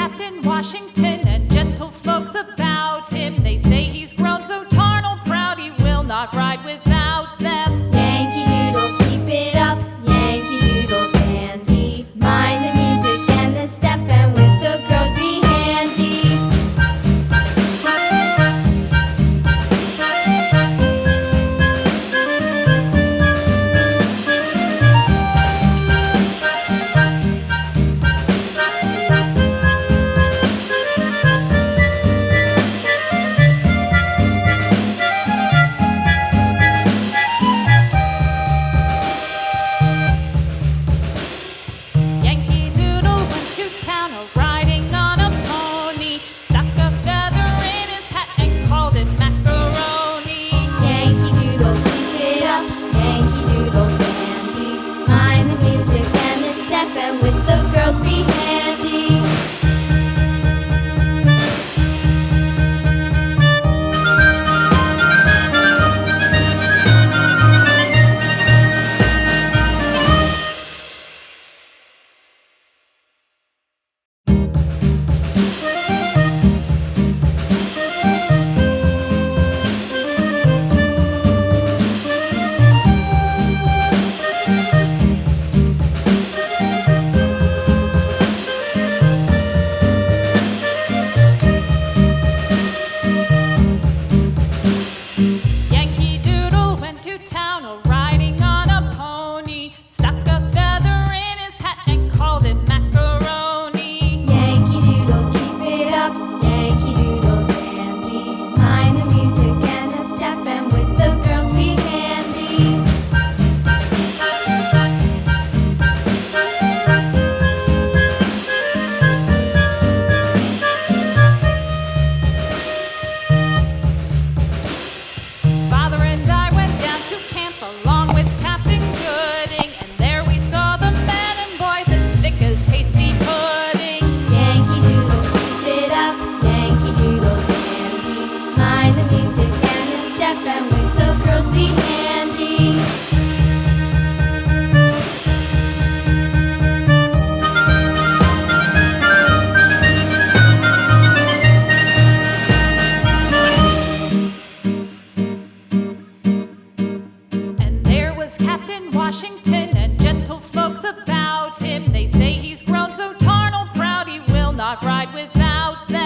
Captain Washington and gentle folks about him. They say he's grown so tarnal proud he will not ride without them. Yankee Doodle, keep it up, Yankee Doodle dandy. Mind the music and the step, and with the girls be handy. Yankee Doodle went to town riding on a pony, stuck a feather in his hat and called it macaroni. Yankee Doodle, keep it up, Yankee Doodle dandy. Mind the music and the step, and with the girls be handy. Yankee Doodle went to town riding on a pony, stuck a feather in his hat and called it macaroni. Yankee Doodle, keep it up, Yankee Doodle dandy. Mind the music and the step, and with the girls be handy. Father and I went down to camp along with Captain Gooding, and there we saw the men and boys as thick as hasty pudding. Yankee Doodle, keep it up, Yankee Doodle dandy. Mind the music and the step, and with the girls be handy. And there was Captain Washington and gentle folks about him. They say he's grown so tarnal proud he will not ride without them.